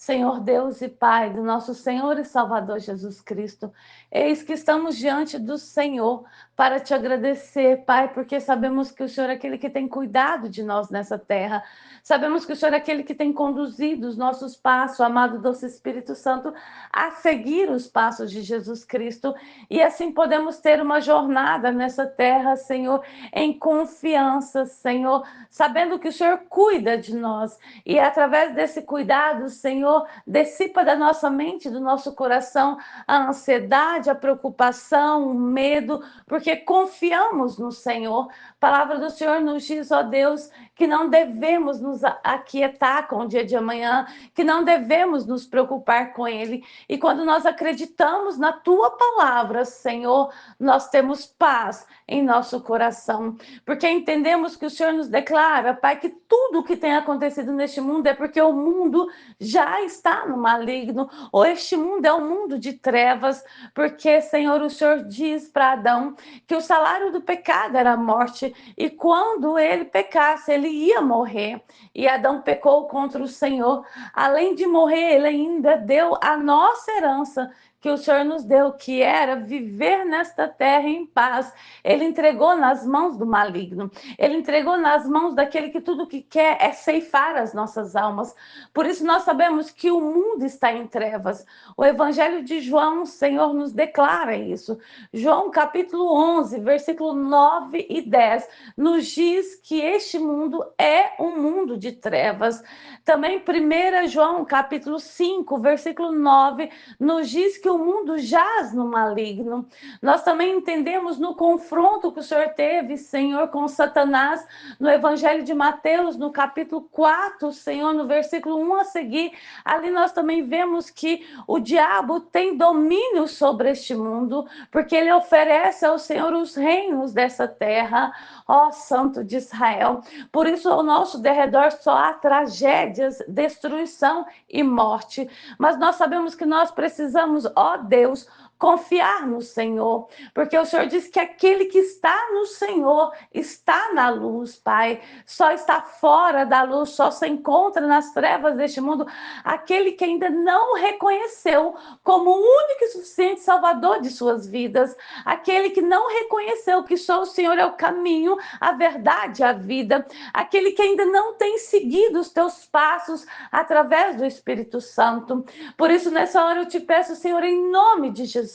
Senhor Deus e Pai do nosso Senhor e Salvador Jesus Cristo, eis que estamos diante do Senhor para te agradecer, Pai, porque sabemos que o Senhor é aquele que tem cuidado de nós nessa terra. Sabemos que o Senhor é aquele que tem conduzido os nossos passos, amado doce Espírito Santo, a seguir os passos de Jesus Cristo. E assim podemos ter uma jornada nessa terra, Senhor, em confiança, Senhor, sabendo que o Senhor cuida de nós. E através desse cuidado, Senhor, dissipa da nossa mente, do nosso coração, a ansiedade, a preocupação, o medo, porque confiamos no Senhor. A palavra do Senhor nos diz, ó Deus, que não devemos nos aquietar com o dia de amanhã, que não devemos nos preocupar com ele. E quando nós acreditamos na tua palavra, Senhor, nós temos paz em nosso coração, porque entendemos que o Senhor nos declara, Pai, que tudo o que tem acontecido neste mundo é porque o mundo já está no maligno, ou este mundo é um mundo de trevas, porque, Senhor, o Senhor diz para Adão que o salário do pecado era a morte, e quando ele pecasse, ele ia morrer. E Adão pecou contra o Senhor. Além de morrer, ele ainda deu a nossa herança, que o Senhor nos deu, que era viver nesta terra em paz. Ele entregou nas mãos do maligno. Ele entregou nas mãos daquele que tudo que quer é ceifar as nossas almas. Por isso nós sabemos que o mundo está em trevas. O Evangelho de João, o Senhor nos declara isso. João capítulo 11, versículo 9 e 10, nos diz que este mundo é um mundo de trevas. Também 1 João capítulo 5, versículo 9, nos diz que o mundo jaz no maligno. Nós também entendemos no confronto que o Senhor teve, Senhor, com Satanás, no Evangelho de Mateus, no capítulo 4, Senhor, no versículo 1 a seguir, ali nós também vemos que o diabo tem domínio sobre este mundo, porque ele oferece ao Senhor os reinos dessa terra, ó Santo de Israel. Por isso, ao nosso derredor só há tragédias, destruição e morte. Mas nós sabemos que nós precisamos, ó Deus, confiar no Senhor, porque o Senhor diz que aquele que está no Senhor está na luz, Pai. Só está fora da luz, só se encontra nas trevas deste mundo aquele que ainda não reconheceu como o único e suficiente Salvador de suas vidas, aquele que não reconheceu que só o Senhor é o caminho, a verdade e a vida, aquele que ainda não tem seguido os teus passos através do Espírito Santo. Por isso, nessa hora eu te peço, Senhor, em nome de Jesus,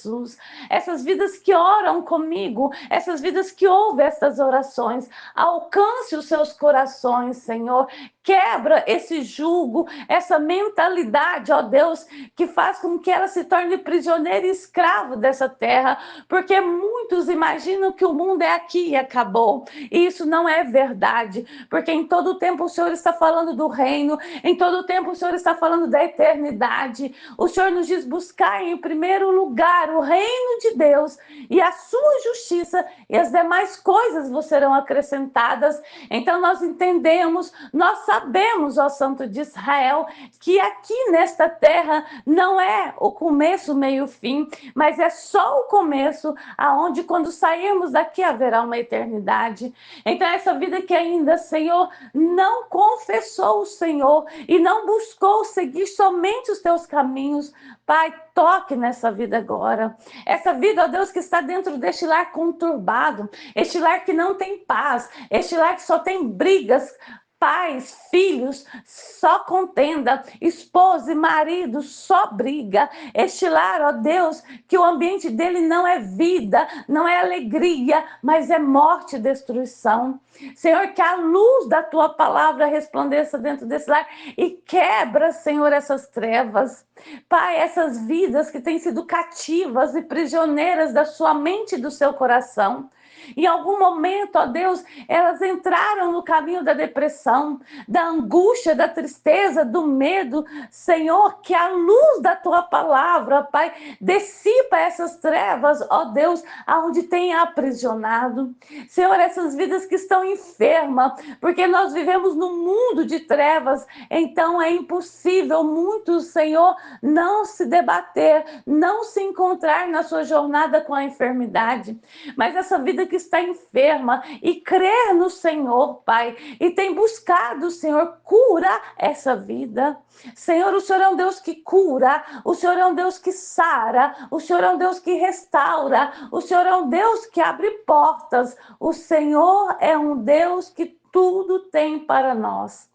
essas vidas que oram comigo, essas vidas que ouvem essas orações, alcance os seus corações, Senhor. Quebra esse jugo, essa mentalidade, ó Deus, que faz com que ela se torne prisioneira e escravo dessa terra, porque muitos imaginam que o mundo é aqui e acabou. E isso não é verdade, porque em todo o tempo o Senhor está falando do reino, em todo o tempo o Senhor está falando da eternidade. O Senhor nos diz buscar em primeiro lugar o reino de Deus e a sua justiça, e as demais coisas vos serão acrescentadas. Então nós entendemos, nós sabemos, ó Santo de Israel, que aqui nesta terra não é o começo, meio, fim, mas é só o começo, aonde quando sairmos daqui haverá uma eternidade. Então essa vida que ainda, Senhor, não confessou o Senhor e não buscou seguir somente os teus caminhos, Pai, toque nessa vida agora. Essa vida, ó Deus, que está dentro deste lar conturbado, este lar que não tem paz, este lar que só tem brigas, pais, filhos, só contenda, esposa e marido, só briga. Este lar, ó Deus, que o ambiente dele não é vida, não é alegria, mas é morte e destruição. Senhor, que a luz da tua palavra resplandeça dentro desse lar e quebra, Senhor, essas trevas. Pai, essas vidas que têm sido cativas e prisioneiras da sua mente e do seu coração. Em algum momento, ó Deus, elas entraram no caminho da depressão, da angústia, da tristeza, do medo. Senhor, que a luz da tua palavra, Pai, dissipa essas trevas, ó Deus, aonde tem aprisionado. Senhor, essas vidas que estão enfermas, porque nós vivemos num mundo de trevas, então é impossível muitos, Senhor, não se debater, não se encontrar na sua jornada com a enfermidade. Mas essa vida que que está enferma e crer no Senhor, Pai, e tem buscado, Senhor, cura essa vida. Senhor, o Senhor é um Deus que cura, o Senhor é um Deus que sara, o Senhor é um Deus que restaura, o Senhor é um Deus que abre portas, o Senhor é um Deus que tudo tem para nós.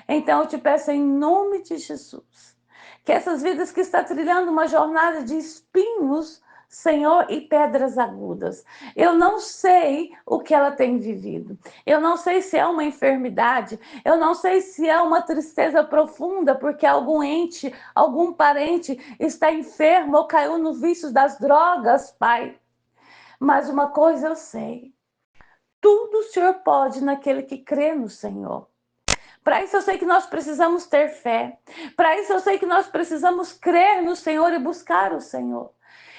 Então eu te peço em nome de Jesus, que essas vidas que estão trilhando uma jornada de espinhos, Senhor, e pedras agudas. Eu não sei o que ela tem vivido. Eu não sei se é uma enfermidade. Eu não sei se é uma tristeza profunda, porque algum ente, algum parente está enfermo ou caiu no vício das drogas, Pai. Mas uma coisa eu sei. Tudo o Senhor pode naquele que crê no Senhor. Para isso eu sei que nós precisamos ter fé. Para isso eu sei que nós precisamos crer no Senhor e buscar o Senhor.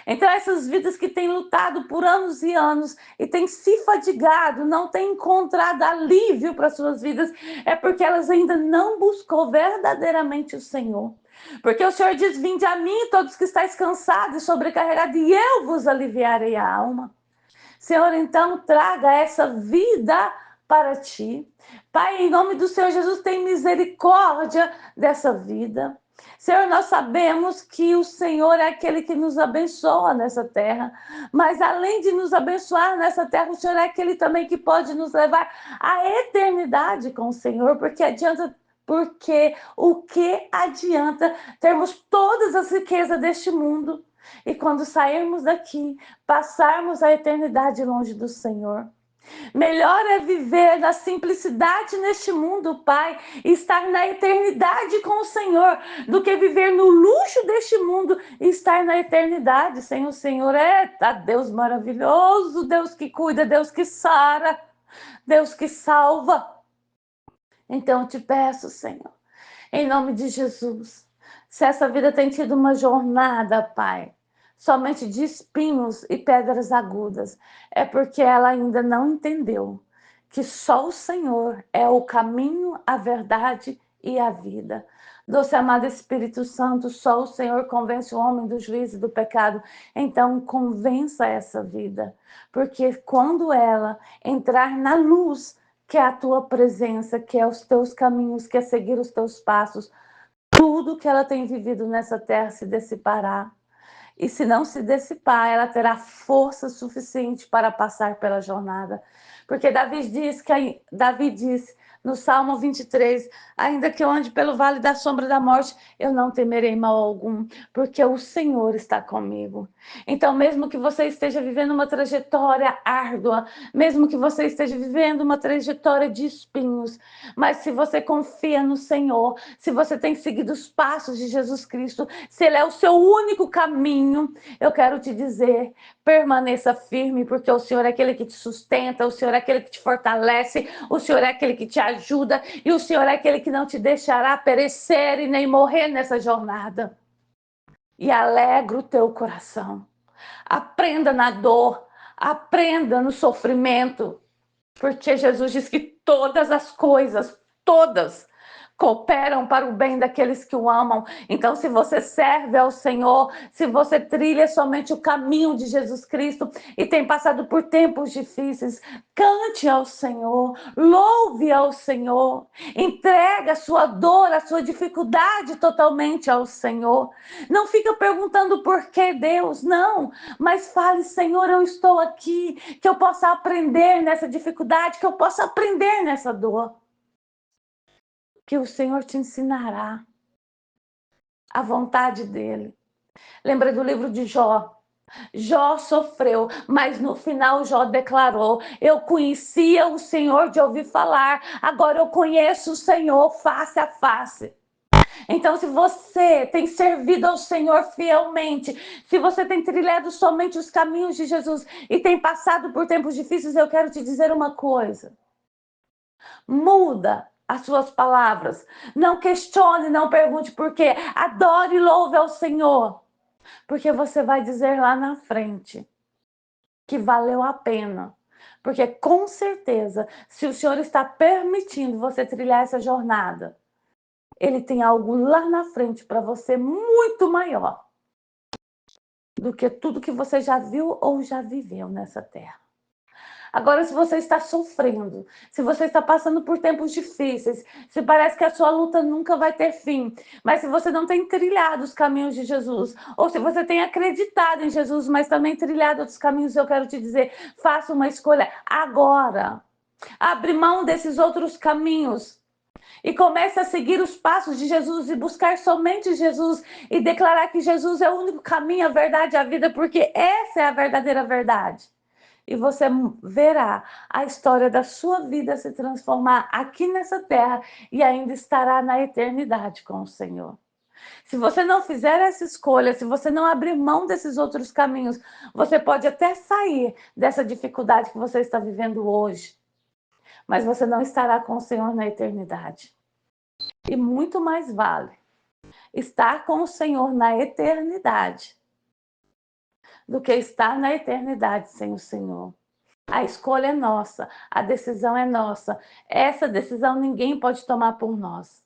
Então essas vidas que têm lutado por anos e anos e têm se fadigado, não têm encontrado alívio para suas vidas, é porque elas ainda não buscou verdadeiramente o Senhor. Porque o Senhor diz: vinde a mim todos que estáis cansados e sobrecarregados, e eu vos aliviarei a alma. Senhor, então traga essa vida para ti. Pai, em nome do Senhor Jesus, tem misericórdia dessa vida. Senhor, nós sabemos que o Senhor é aquele que nos abençoa nessa terra, mas além de nos abençoar nessa terra, o Senhor é aquele também que pode nos levar à eternidade com o Senhor, porque o que adianta termos todas as riquezas deste mundo e quando sairmos daqui, passarmos a eternidade longe do Senhor? Melhor é viver na simplicidade neste mundo, Pai, e estar na eternidade com o Senhor, do que viver no luxo deste mundo e estar na eternidade sem o Senhor. Eita, Deus maravilhoso, Deus que cuida, Deus que sara, Deus que salva. Então eu te peço, Senhor, em nome de Jesus, se essa vida tem tido uma jornada, Pai, somente de espinhos e pedras agudas, é porque ela ainda não entendeu que só o Senhor é o caminho, a verdade e a vida. Doce amado Espírito Santo, só o Senhor convence o homem do juízo e do pecado. Então convença essa vida, porque quando ela entrar na luz, que é a tua presença, que é os teus caminhos, que é seguir os teus passos, tudo que ela tem vivido nessa terra se dissipará. E se não se dissipar, ela terá força suficiente para passar pela jornada. Porque Davi diz no Salmo 23, ainda que eu ande pelo vale da sombra da morte, eu não temerei mal algum, porque o Senhor está comigo. Então, mesmo que você esteja vivendo uma trajetória árdua, mesmo que você esteja vivendo uma trajetória de espinhos, mas se você confia no Senhor, se você tem seguido os passos de Jesus Cristo, se Ele é o seu único caminho, eu quero te dizer, permaneça firme, porque o Senhor é aquele que te sustenta, o Senhor é aquele que te fortalece, o Senhor é aquele que te ajuda, e o Senhor é aquele que não te deixará perecer e nem morrer nessa jornada. E alegra o teu coração. Aprenda na dor, aprenda no sofrimento, porque Jesus diz que todas as coisas, todas, cooperam para o bem daqueles que o amam. Então, se você serve ao Senhor, se você trilha somente o caminho de Jesus Cristo e tem passado por tempos difíceis, cante ao Senhor, louve ao Senhor, entrega a sua dor, a sua dificuldade totalmente ao Senhor. Não fica perguntando por que Deus, não, mas fale: Senhor, eu estou aqui, que eu possa aprender nessa dificuldade, que eu possa aprender nessa dor. Que o Senhor te ensinará a vontade dele. Lembra do livro de Jó? Jó sofreu, mas no final Jó declarou: eu conhecia o Senhor de ouvir falar, agora eu conheço o Senhor face a face. Então, se você tem servido ao Senhor fielmente, se você tem trilhado somente os caminhos de Jesus e tem passado por tempos difíceis, eu quero te dizer uma coisa: muda as suas palavras. Não questione, não pergunte por quê. Adore e louve ao Senhor. Porque você vai dizer lá na frente que valeu a pena. Porque com certeza, se o Senhor está permitindo você trilhar essa jornada, Ele tem algo lá na frente para você muito maior do que tudo que você já viu ou já viveu nessa terra. Agora, se você está sofrendo, se você está passando por tempos difíceis, se parece que a sua luta nunca vai ter fim, mas se você não tem trilhado os caminhos de Jesus, ou se você tem acreditado em Jesus, mas também trilhado outros caminhos, eu quero te dizer, faça uma escolha agora. Abre mão desses outros caminhos e comece a seguir os passos de Jesus e buscar somente Jesus e declarar que Jesus é o único caminho, a verdade e a vida, porque essa é a verdadeira verdade. E você verá a história da sua vida se transformar aqui nessa terra e ainda estará na eternidade com o Senhor. Se você não fizer essa escolha, se você não abrir mão desses outros caminhos, você pode até sair dessa dificuldade que você está vivendo hoje, mas você não estará com o Senhor na eternidade. E muito mais vale estar com o Senhor na eternidade do que estar na eternidade sem o Senhor. A escolha é nossa, a decisão é nossa. Essa decisão ninguém pode tomar por nós.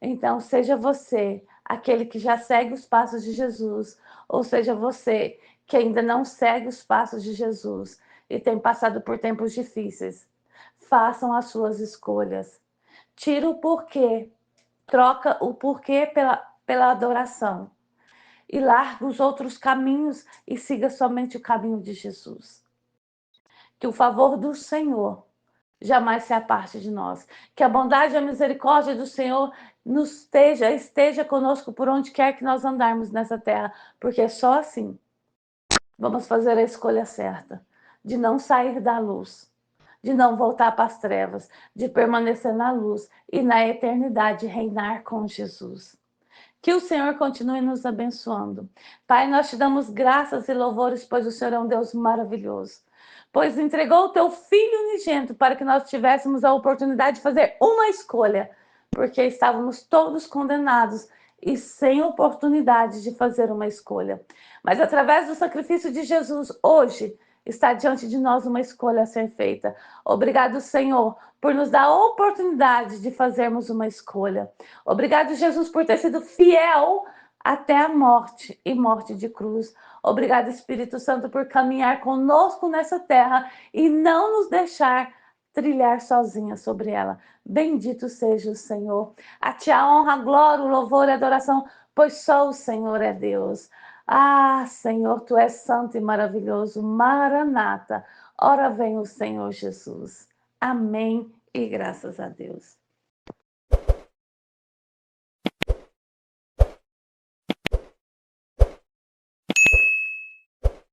Então, seja você aquele que já segue os passos de Jesus, ou seja você que ainda não segue os passos de Jesus e tem passado por tempos difíceis. Façam as suas escolhas. Tira o porquê, troca o porquê pela adoração. E larga os outros caminhos e siga somente o caminho de Jesus. Que o favor do Senhor jamais se aparte de nós. Que a bondade e a misericórdia do Senhor esteja conosco por onde quer que nós andarmos nessa terra, porque só assim vamos fazer a escolha certa, de não sair da luz, de não voltar para as trevas, de permanecer na luz e na eternidade reinar com Jesus. Que o Senhor continue nos abençoando. Pai, nós te damos graças e louvores, pois o Senhor é um Deus maravilhoso. Pois entregou o teu Filho unigênito para que nós tivéssemos a oportunidade de fazer uma escolha, porque estávamos todos condenados e sem oportunidade de fazer uma escolha. Mas através do sacrifício de Jesus, hoje, está diante de nós uma escolha a ser feita. Obrigado, Senhor, por nos dar a oportunidade de fazermos uma escolha. Obrigado, Jesus, por ter sido fiel até a morte e morte de cruz. Obrigado, Espírito Santo, por caminhar conosco nessa terra e não nos deixar trilhar sozinha sobre ela. Bendito seja o Senhor. A ti a honra, a glória, o louvor e a adoração, pois só o Senhor é Deus. Ah, Senhor, tu és santo e maravilhoso. Maranata, ora vem o Senhor Jesus. Amém e graças a Deus.